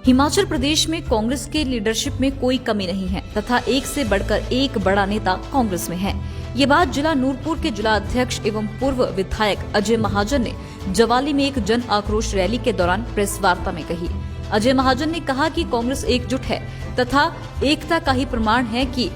हिमाचल प्रदेश में कांग्रेस के लीडरशिप में कोई कमी नहीं है तथा एक से बढ़कर एक बड़ा नेता कांग्रेस में है। ये बात जिला नूरपुर के जिला अध्यक्ष एवं पूर्व विधायक अजय महाजन ने जवाली में एक जन आक्रोश रैली के दौरान प्रेस वार्ता में कही। अजय महाजन ने कहा कि कांग्रेस एकजुट है तथा एकता का ही प्रमाण है कि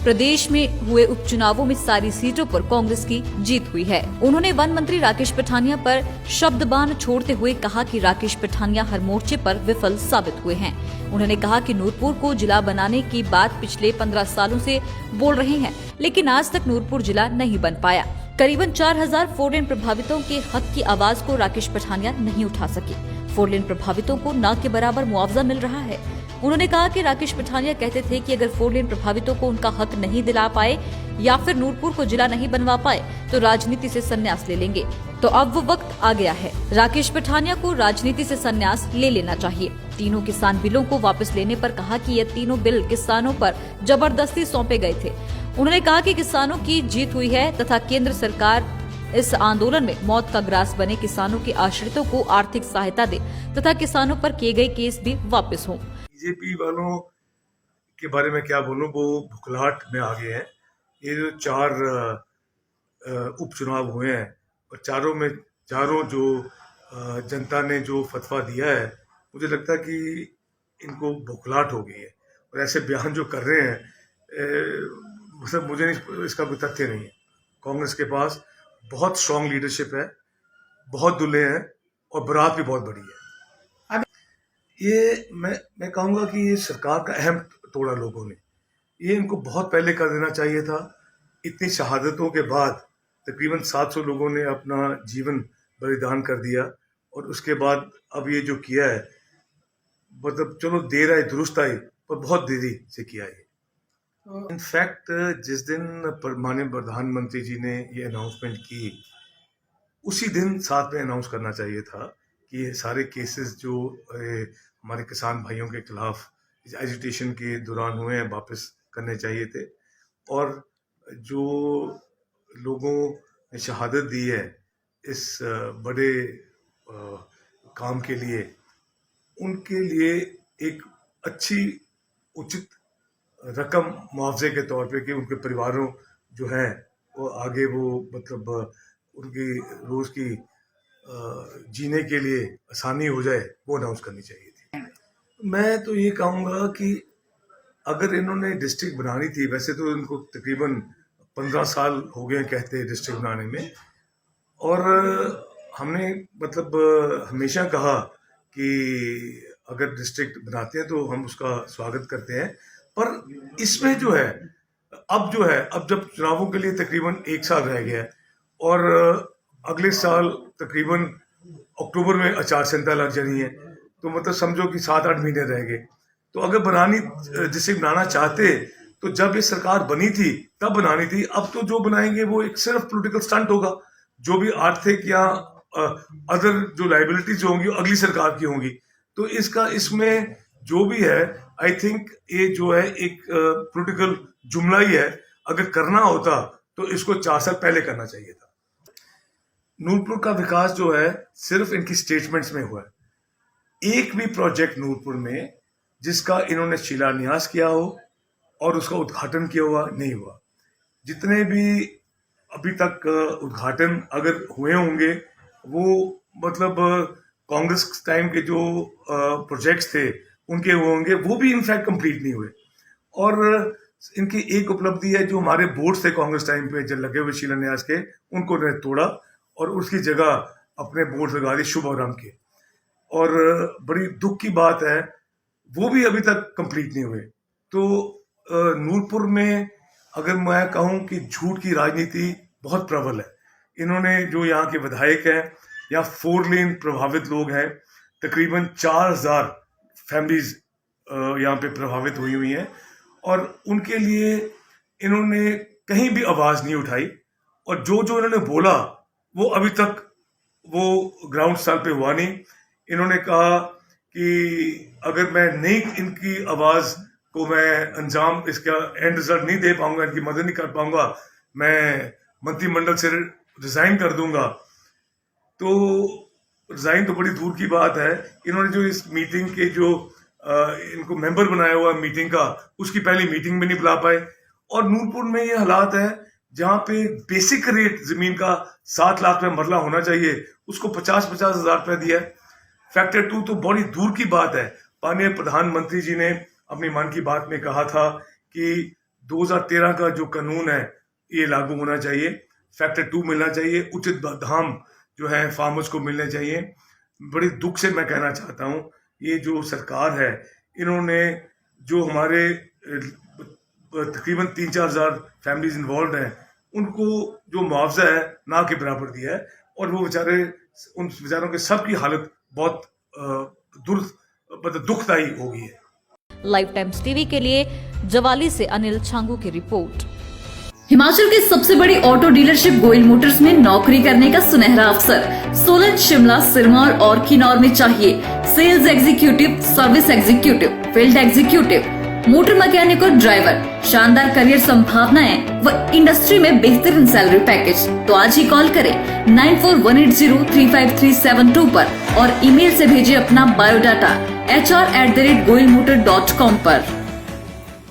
प्रदेश में हुए उपचुनावों में सारी सीटों पर कांग्रेस की जीत हुई है। उन्होंने वन मंत्री राकेश पठानिया पर शब्दबाण छोड़ते हुए कहा कि राकेश पठानिया हर मोर्चे पर विफल साबित हुए हैं। उन्होंने कहा कि नूरपुर को जिला बनाने की बात पिछले 15 सालों से बोल रहे हैं, लेकिन आज तक नूरपुर जिला नहीं बन पाया। करीबन 4000 फोर लेन प्रभावितों के हक की आवाज को राकेश पठानिया नहीं उठा सके। फोर लेन प्रभावितों को न के बराबर मुआवजा मिल रहा है। उन्होंने कहा कि राकेश पठानिया कहते थे कि अगर फोर लेन प्रभावितों को उनका हक नहीं दिला पाए या फिर नूरपुर को जिला नहीं बनवा पाए तो राजनीति से संन्यास ले लेंगे। तो अब वो वक्त आ गया है, राकेश पठानिया को राजनीति से संन्यास ले लेना चाहिए। तीनों किसान बिलों को वापस लेने पर कहा कि ये तीनों बिल किसानों पर जबरदस्ती सौंपे गए थे। उन्होंने कहा कि किसानों की जीत हुई है तथा केंद्र सरकार इस आंदोलन में मौत का ग्रास बने किसानों के आश्रितों को आर्थिक सहायता दे तथा किसानों पर किए गए केस भी वापस हों। बीजेपी वालों के बारे में क्या बोलूं, वो भुखलाहट में आ गए हैं। ये जो 4 उपचुनाव हुए हैं और चारों जो जनता ने जो फतवा दिया है, मुझे लगता है कि इनको भुखलाहट हो गई है और ऐसे बयान जो कर रहे हैं, मतलब मुझे नहीं, इसका कोई तथ्य नहीं है। कांग्रेस के पास बहुत स्ट्रांग लीडरशिप है, बहुत दुल्हे हैं और बारात भी बहुत बड़ी है। ये मैं कहूँगा कि ये सरकार का अहम तोड़ा लोगों ने। ये इनको बहुत पहले कर देना चाहिए था। इतनी शहादतों के बाद तकरीबन 700 लोगों ने अपना जीवन बलिदान कर दिया और उसके बाद अब ये जो किया है, मतलब चलो देर आई दुरुस्त आई, पर बहुत देरी से किया है। इनफैक्ट जिस दिन माननीय प्रधानमंत्री जी ने ये अनाउंसमेंट की, उसी दिन साथ में अनाउंस करना चाहिए था कि ये सारे केसेस जो हमारे किसान भाइयों के खिलाफ एजिटेशन के दौरान हुए हैं वापस करने चाहिए थे। और जो लोगों ने शहादत दी है इस बड़े काम के लिए, उनके लिए एक अच्छी उचित रकम मुआवजे के तौर पे कि उनके परिवारों जो हैं वो आगे वो मतलब उनकी रोज़ की जीने के लिए आसानी हो जाए, वो अनाउंस करनी चाहिए थी। मैं तो ये कहूँगा कि अगर इन्होंने डिस्ट्रिक्ट बनानी थी, वैसे तो इनको तकरीबन 15 साल हो गए कहते हैं डिस्ट्रिक्ट बनाने में, और हमने मतलब हमेशा कहा कि अगर डिस्ट्रिक्ट बनाते हैं तो हम उसका स्वागत करते हैं। पर इसमें जो है अब जब चुनावों के लिए तकरीबन 1 साल रह गया है और अगले साल तकरीबन अक्टूबर में आचार संहिता लग जानी है, तो मतलब समझो कि 7-8 महीने रह गए। तो अगर डिस्ट्रिक्ट बनाना चाहते तो जब ये सरकार बनी थी तब बनानी थी। अब तो जो बनाएंगे वो एक सिर्फ पॉलिटिकल स्टंट होगा। जो भी आर्थिक या अदर जो लाइबिलिटीज होंगी अगली सरकार की होंगी। तो इसमें जो भी है, आई थिंक ये जो है एक पॉलिटिकल जुमला ही है। अगर करना होता तो इसको 4 साल पहले करना चाहिए था। नूरपुर का विकास जो है सिर्फ इनकी स्टेटमेंट्स में हुआ है। एक भी प्रोजेक्ट नूरपुर में जिसका इन्होंने शिलान्यास किया हो और उसका उद्घाटन किया हुआ नहीं हुआ। जितने भी अभी तक उद्घाटन अगर हुए होंगे वो मतलब कांग्रेस टाइम के जो प्रोजेक्ट्स थे उनके हुए होंगे, वो भी इनफैक्ट कंप्लीट नहीं हुए। और इनकी एक उपलब्धि है, जो हमारे बोर्ड थे कांग्रेस टाइम पे जब लगे हुए शिलान्यास के, उनको उन्होंने तोड़ा और उसकी जगह अपने बोर्ड लगा दिए शुभ आरंभ के। और बड़ी दुख की बात है वो भी अभी तक कंप्लीट नहीं हुए। तो नूरपुर में अगर मैं कहूँ कि झूठ की राजनीति बहुत प्रबल है। इन्होंने जो यहाँ के विधायक हैं, यहाँ 4 लेन प्रभावित लोग हैं, तकरीबन 4000 फैमिलीज यहाँ पे प्रभावित हुई हैं और उनके लिए इन्होंने कहीं भी आवाज़ नहीं उठाई। और जो इन्होंने बोला वो अभी तक वो ग्राउंड स्तर पे हुआ नहीं। इन्होंने कहा कि अगर मैं नहीं इनकी आवाज़ को मैं अंजाम, इसका एंड रिजल्ट नहीं दे पाऊंगा, इनकी मदद नहीं कर पाऊंगा, मैं मंत्रिमंडल से रिजाइन कर दूंगा। तो रिजाइन तो बड़ी दूर की बात है। इन्होंने जो इस मीटिंग के जो इनको मेंबर बनाया हुआ मीटिंग का, उसकी पहली मीटिंग में नहीं बुला पाए। और नूरपुर में ये हालात है जहां पे बेसिक रेट जमीन का 7 लाख रुपए मरला होना चाहिए, उसको 50-50 हजार रुपए दिया है। फैक्टर 2 तो बड़ी दूर की बात है। माननीय प्रधानमंत्री जी ने अपनी मन की बात में कहा था कि 2013 का जो कानून है ये लागू होना चाहिए, फैक्टर 2 मिलना चाहिए, उचित दाम जो है फार्मर्स को मिलने चाहिए। बड़ी दुख से मैं कहना चाहता हूँ, ये जो सरकार है इन्होंने जो हमारे तकरीबन 3-4 हजार फैमिलीज इन्वॉल्व हैं उनको जो मुआवजा है ना के बराबर दिया है, और वो बेचारे उन बेचारों के सबकी हालत बहुत दुखदायी हो गई है। लाइव टाइम्स टीवी के लिए जवाली से अनिल छांगू की रिपोर्ट। हिमाचल की सबसे बड़ी ऑटो डीलरशिप गोयल मोटर्स में नौकरी करने का सुनहरा अवसर सोलन, शिमला, सिरमौर और किन्नौर में चाहिए sales executive, service executive, field executive, motor mechanic और ड्राइवर। शानदार करियर संभावनाएं व इंडस्ट्री में बेहतरीन सैलरी पैकेज। तो आज ही कॉल करें 9418035372 पर और ईमेल से भेजिए अपना बायोडाटा hr@goilmotor.com पर।